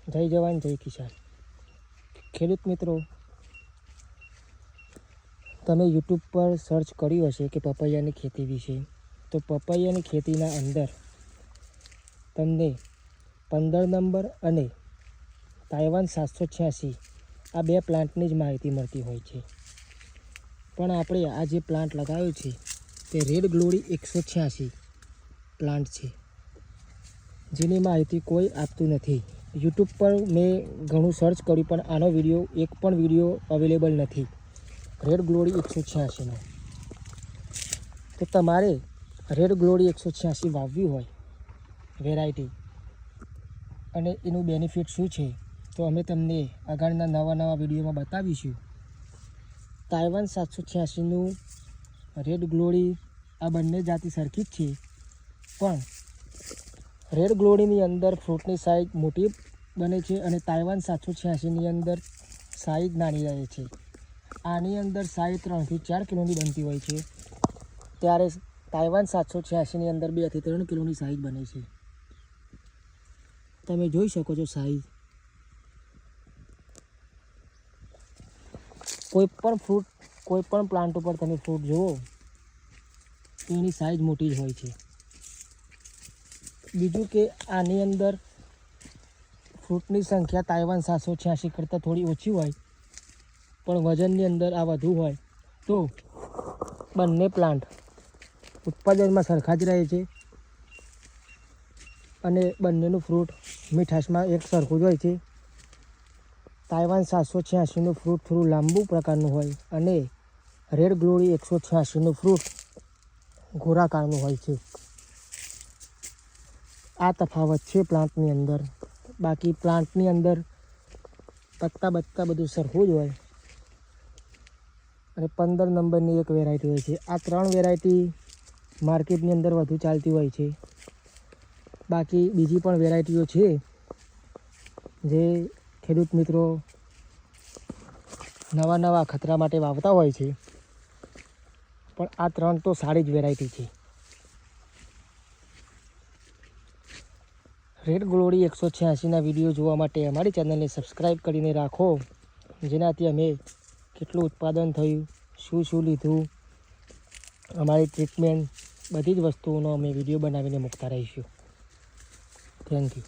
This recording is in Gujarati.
જય જવાન જય કિસાન. ખેડૂત મિત્રો, તમે યુટ્યુબ પર સર્ચ કર્યું હશે કે પપૈયાની ખેતી વિશે, તો પપૈયાની ખેતીના અંદર તમને 15 નંબર અને તાઇવાન 786 આ બે પ્લાન્ટની જ માહિતી મળતી હોય છે. પણ આપણે આ જે પ્લાન્ટ લગાવ્યો છે તે રેડ ગ્લોરી 186 પ્લાન્ટ છે, જેની માહિતી કોઈ આપતું નથી. યુટ્યુબ પર મેં ઘણું સર્ચ કર્યું પણ આનો વિડીયો એક પણ વિડીયો અવેલેબલ નથી રેડ ગ્લોરી 186નો. તો તમારે રેડ ગ્લોરી 186 વાવવી હોય વેરાયટી અને એનું બેનિફિટ શું છે તો અમે તમને આગળના નવા વિડીયોમાં બતાવીશું. તાઇવાન 786નું રેડ ગ્લોરી આ બંને જાતિ સરખી જ છે, પણ રેડ ગ્લોરીની અંદર ફ્રૂટની સાઇઝ મોટી બને છે અને તાઇવાન 786ની અંદર સાઇઝ નાની રહે છે. આની અંદર સાઇઝ 3 થી 4 કિલોની બનતી હોય છે, ત્યારે તાઇવાન 786ની અંદર 2 થી 3 કિલોની સાઇઝ બને છે. તમે જોઈ શકો છો સાઇઝ. કોઈ પણ પ્લાન્ટ ઉપર તમે ફ્રૂટ જુઓ એની સાઇઝ મોટી જ હોય છે. બીજું કે આની અંદર ફ્રૂટની સંખ્યા તાઇવાન 786 કરતાં થોડી ઓછી હોય, પણ વજનની અંદર આ વધુ હોય, તો બંને પ્લાન્ટ ઉત્પાદનમાં સરખા જ રહે છે અને બંનેનું ફ્રૂટ મીઠાશમાં એક સરખું જ હોય છે. તાઇવાન 786નું ફ્રૂટ થોડું લાંબુ પ્રકારનું હોય અને રેડ ગ્લોરી 186નું ફ્રૂટ ગોળાકારનું હોય છે. આ તફાવત છે પ્લાન્ટની અંદર. બાકી પ્લાન્ટની અંદર પત્તા બધું સરખું જ હોય અને 15 નંબરની એક વેરાયટી હોય છે. આ 3 વેરાયટી માર્કેટની અંદર વધુ ચાલતી હોય છે. બાકી બીજી પણ વેરાયટીઓ છે જે ખેડૂત મિત્રો નવા ખતરા માટે વાવતા હોય છે, પણ આ 3 તો સારી જ વેરાયટી છે. રેડ ગ્લોરી 186ના વિડીયો જોવા માટે અમારી ચેનલને સબસ્ક્રાઈબ કરીને રાખો, જેનાથી અમે કેટલું ઉત્પાદન થયું, શું લીધું, અમારી ટ્રીટમેન્ટ બધી જ વસ્તુઓનો અમે વિડીયો બનાવીને મૂકતા રહીશું. Thank you.